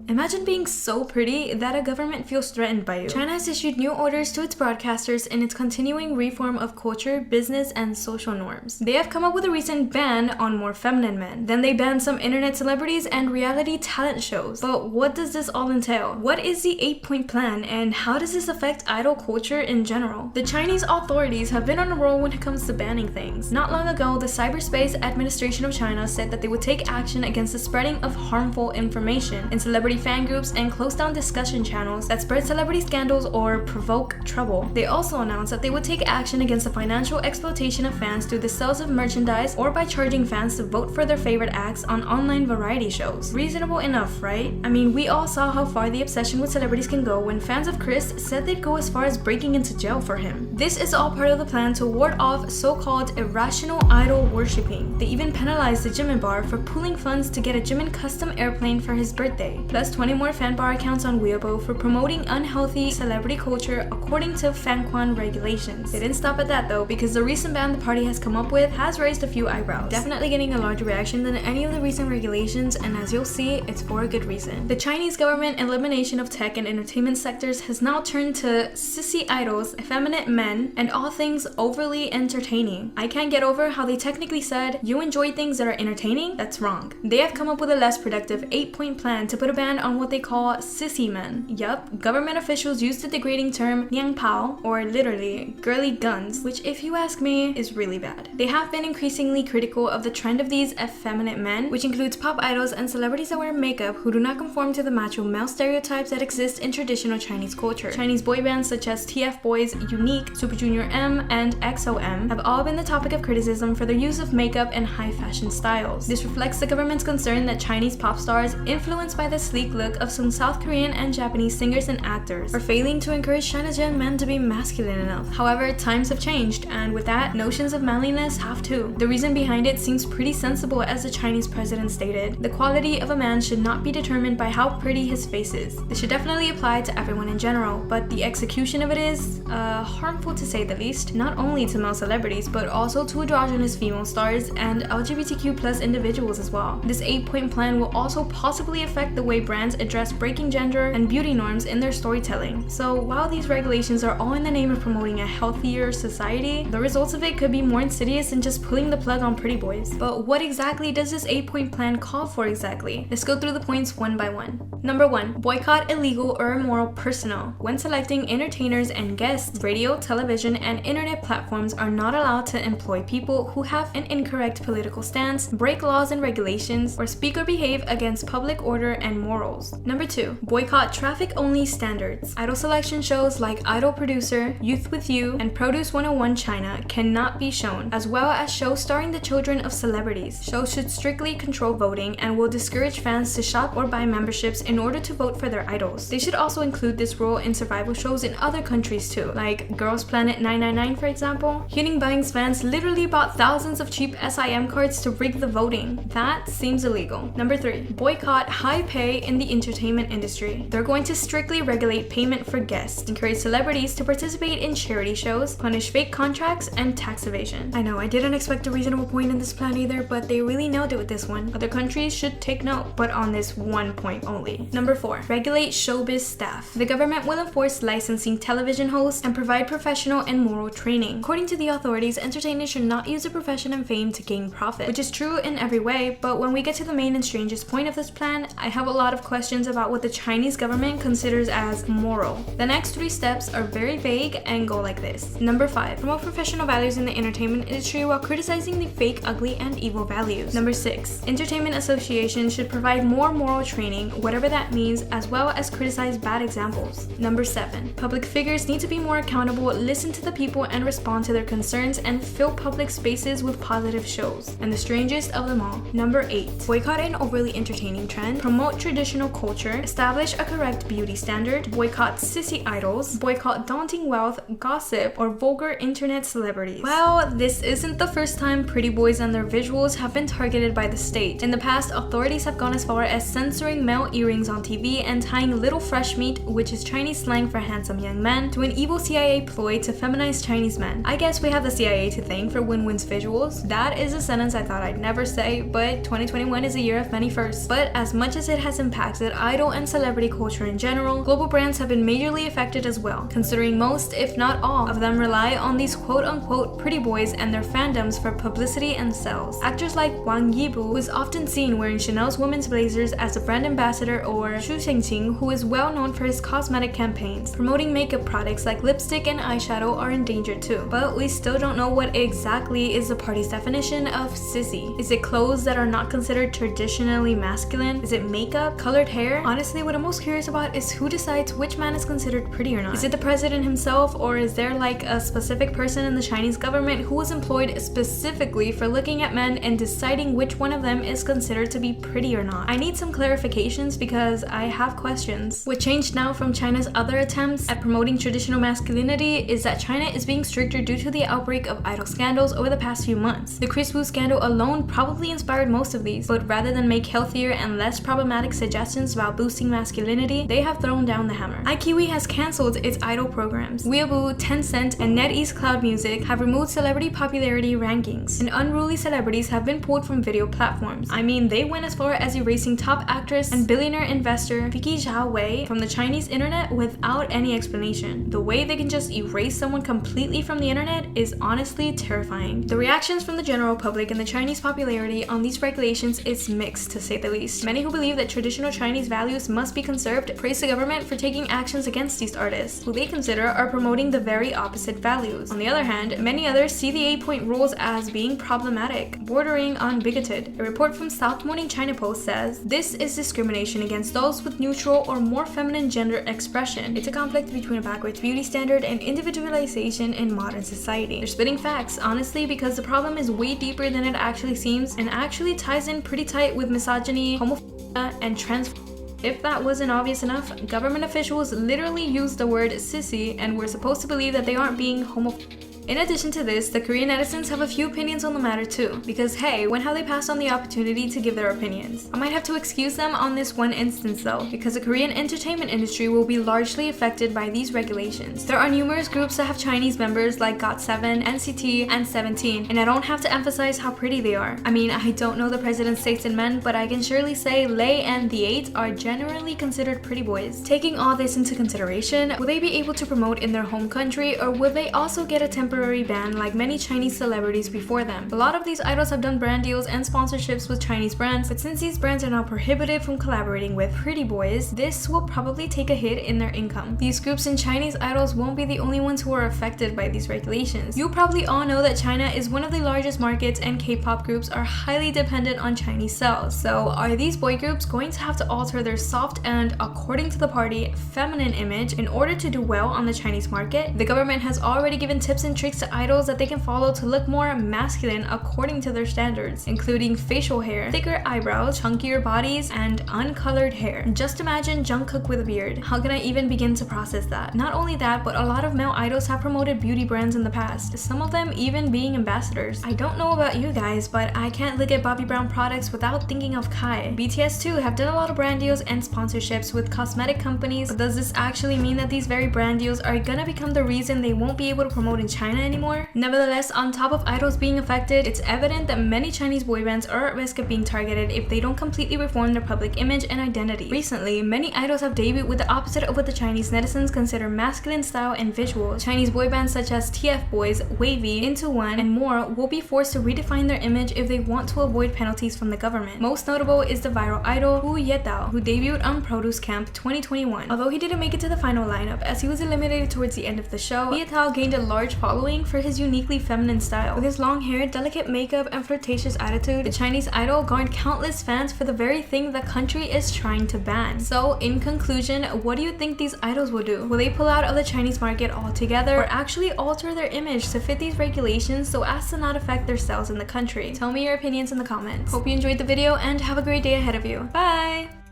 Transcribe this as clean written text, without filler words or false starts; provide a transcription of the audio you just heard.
Imagine being so pretty that a government feels threatened by you. China has issued new orders to its broadcasters in its continuing reform of culture, business, and social norms. They have come up with a recent ban on more feminine men. Then they banned some internet celebrities and reality talent shows. But what does this all entail? What is the 8-point plan, and how does this affect idol culture in general? The Chinese authorities have been on a roll when it comes to banning things. Not long ago, the Cyberspace Administration of China said that they would take action against the spreading of harmful information in celebrity fan groups and close down discussion channels that spread celebrity scandals or provoke trouble. They also announced that they would take action against the financial exploitation of fans through the sales of merchandise or by charging fans to vote for their favorite acts on online variety shows. Reasonable enough, right? I mean, we all saw how far the obsession with celebrities can go when fans of Chris said they'd go as far as breaking into jail for him. This is all part of the plan to ward off so-called irrational idol worshipping. They even penalized the Jimin bar for pooling funds to get a Jimin custom airplane for his birthday, plus 20 more fan bar accounts on Weibo for promoting unhealthy celebrity culture according to Fanquan regulations. They didn't stop at that though, because the recent ban the party has come up with has raised a few eyebrows, definitely getting a larger reaction than any of the recent regulations, and as you'll see, it's for a good reason. The Chinese government elimination of tech and entertainment sectors has now turned to sissy idols, effeminate men, and all things overly entertaining. I can't get over how they technically said, you enjoy things that are entertaining? That's wrong. They have come up with a less productive 8-point plan to put a ban on what they call sissy men. Yup, government officials use the degrading term niang pao, or literally girly guns, which if you ask me is really bad. They have been increasingly critical of the trend of these effeminate men, which includes pop idols and celebrities that wear makeup who do not conform to the macho male stereotypes that exist in traditional Chinese culture. Chinese boy bands such as TF Boys, Unique, Super Junior M, and XOM have all been the topic of criticism for their use of makeup and high fashion styles. This reflects the government's concern that Chinese pop stars, influenced by the sleek look of some South Korean and Japanese singers and actors, are failing to encourage China's young men to be masculine enough. However, times have changed, and with that, notions of manliness have too. The reason behind it seems pretty sensible, as the Chinese president stated. The quality of a man should not be determined by how pretty his face is. This should definitely apply to everyone in general, but the execution of it is harmful to say the least, not only to male celebrities, but also to androgynous female stars and LGBTQ+ individuals as well. This 8-point plan will also possibly affect the way brands address breaking gender and beauty norms in their storytelling. So while these regulations are all in the name of promoting a healthier society, the results of it could be more insidious than just pulling the plug on pretty boys. But what exactly does this 8-point plan call for exactly? Let's go through the points one by one. Number 1. Boycott illegal or immoral personnel. When selecting entertainers and guests, radio, television, and internet platforms are not allowed to employ people who have an incorrect political stance, break laws and regulations, or speak or behave against public order and morals. Number 2. Boycott traffic-only standards. Idol selection shows like Idol Producer, Youth With You, and Produce 101 China cannot be shown, as well as shows starring the children of celebrities. Shows should strictly control voting and will discourage fans to shop or buy memberships in order to vote for their idols. They should also include this rule in survival shows in other countries too, like Girls Planet 999 for example. Hyuning Bang's fans literally bought thousands of cheap SIM cards to rig the voting. That seems illegal. Number 3. Boycott high pay in the entertainment industry. They're going to strictly regulate payment for guests, encourage celebrities to participate in charity shows, punish fake contracts, and tax evasion. I know, I didn't expect a reasonable point in this plan either, but they really nailed it with this one. Other countries should take note, but on this one point only. Number 4. Regulate showbiz staff. The government will enforce licensing television hosts and provide professional and moral training. According to the authorities, entertainers should not use their profession and fame to gain profit, which is true in every way, but when we get to the main and strangest point of this plan, I have a lot of questions about what the Chinese government considers as moral. The next 3 steps are very vague and go like this. Number 5. Promote professional values in the entertainment industry while criticizing the fake, ugly, and evil values. Number 6. Entertainment associations should provide more moral training, whatever that means, as well as criticize bad examples. Number 7. Public figures need to be more accountable, listen to the people and respond to their concerns, and fill public spaces with positive shows. And the strangest of them all. Number 8. Boycott an overly entertaining trend, promote traditional culture, establish a correct beauty standard, boycott sissy idols, boycott daunting wealth, gossip, or vulgar internet celebrities. Well, this isn't the first time pretty boys and their visuals have been targeted by the state. In the past, authorities have gone as far as censoring male earrings on TV and tying little fresh meat, which is Chinese slang for handsome young men, to an evil CIA ploy to feminize Chinese men. I guess we have the CIA to thank for Win-Win's visuals. That is a sentence I thought I'd never say, but 2021 is a year of many firsts. But as much as it has impacted idol and celebrity culture in general, global brands have been majorly affected as well, considering most, if not all, of them rely on these quote-unquote pretty boys and their fandoms for publicity and sales. Actors like Wang Yibu, who is often seen wearing Chanel's women's blazers as a brand ambassador, or Xu Shengqing, who is well known for his cosmetic campaigns, promoting makeup products like lipstick and eyeshadow, are in danger too. But we still don't know what exactly is the party's definition of sissy. Is it clothes that are not considered traditionally masculine? Is it makeup? Colored hair? Honestly, what I'm most curious about is who decides which man is considered pretty or not. Is it the president himself, or is there like a specific person in the Chinese government who was employed specifically for looking at men and deciding which one of them is considered to be pretty or not? I need some clarifications because I have questions. What changed now from China's other attempts at promoting traditional masculinity is that China is being stricter due to the outbreak of idol scandals over the past few months. The Chris Wu scandal alone probably inspired most of these, but rather than make healthier and less problematic suggestions about boosting masculinity, they have thrown down the hammer. iQIWI has cancelled its idol programs. Weibo, Tencent, and NetEase Cloud Music have removed celebrity popularity rankings, and unruly celebrities have been pulled from video platforms. I mean, they went as far as erasing top actress and billionaire investor Vicky Zhao Wei from the Chinese internet without any explanation. The way they can just erase someone completely from the internet is honestly terrifying. The reactions from the general public and the Chinese popularity on these regulations is mixed, to say the least. Many who believe that traditional Chinese values must be conserved praise the government for taking actions against these artists, who they consider are promoting the very opposite values. On the other hand, many others see the 8-point rules as being problematic, bordering on bigoted. A report from South Morning China Post says, "This is discrimination against those with neutral or more feminine gender expression. It's a conflict between a backwards beauty standard and individualization in modern society." They're spitting facts, honestly, because the problem is way deeper than it actually seems and actually ties in pretty tight with misogyny, homophobia, and trans. If that wasn't obvious enough, government officials literally used the word sissy and we're supposed to believe that they aren't being homophobic. In addition to this, the Korean netizens have a few opinions on the matter too, because hey, when have they passed on the opportunity to give their opinions? I might have to excuse them on this one instance though, because the Korean entertainment industry will be largely affected by these regulations. There are numerous groups that have Chinese members like GOT7, NCT, and 17, and I don't have to emphasize how pretty they are. I mean, I don't know the president's taste in men, but I can surely say Lay and The 8 are generally considered pretty boys. Taking all this into consideration, will they be able to promote in their home country, or will they also get a temporary ban like many Chinese celebrities before them? A lot of these idols have done brand deals and sponsorships with Chinese brands, but since these brands are now prohibited from collaborating with pretty boys, this will probably take a hit in their income. These groups and Chinese idols won't be the only ones who are affected by these regulations. You probably all know that China is one of the largest markets and K-pop groups are highly dependent on Chinese sales. So are these boy groups going to have to alter their soft and, according to the party, feminine image in order to do well on the Chinese market? The government has already given tips and tricks to idols that they can follow to look more masculine according to their standards, including facial hair, thicker eyebrows, chunkier bodies, and uncolored hair. Just imagine Jungkook with a beard. How can I even begin to process that? Not only that, but a lot of male idols have promoted beauty brands in the past, some of them even being ambassadors. I don't know about you guys, but I can't look at Bobbi Brown products without thinking of Kai. BTS too have done a lot of brand deals and sponsorships with cosmetic companies, but does this actually mean that these very brand deals are gonna become the reason they won't be able to promote in China anymore? Nevertheless, on top of idols being affected, it's evident that many Chinese boy bands are at risk of being targeted if they don't completely reform their public image and identity. Recently, many idols have debuted with the opposite of what the Chinese netizens consider masculine style and visuals. Chinese boy bands such as TF Boys, Wavy, Into One, and more will be forced to redefine their image if they want to avoid penalties from the government. Most notable is the viral idol Hu Yetao, who debuted on Produce Camp 2021. Although he didn't make it to the final lineup as he was eliminated towards the end of the show, Yetao gained a large following for his uniquely feminine style. With his long hair, delicate makeup, and flirtatious attitude, the Chinese idol garnered countless fans for the very thing the country is trying to ban. So, in conclusion, what do you think these idols will do? Will they pull out of the Chinese market altogether, or actually alter their image to fit these regulations so as to not affect their sales in the country? Tell me your opinions in the comments. Hope you enjoyed the video and have a great day ahead of you. Bye!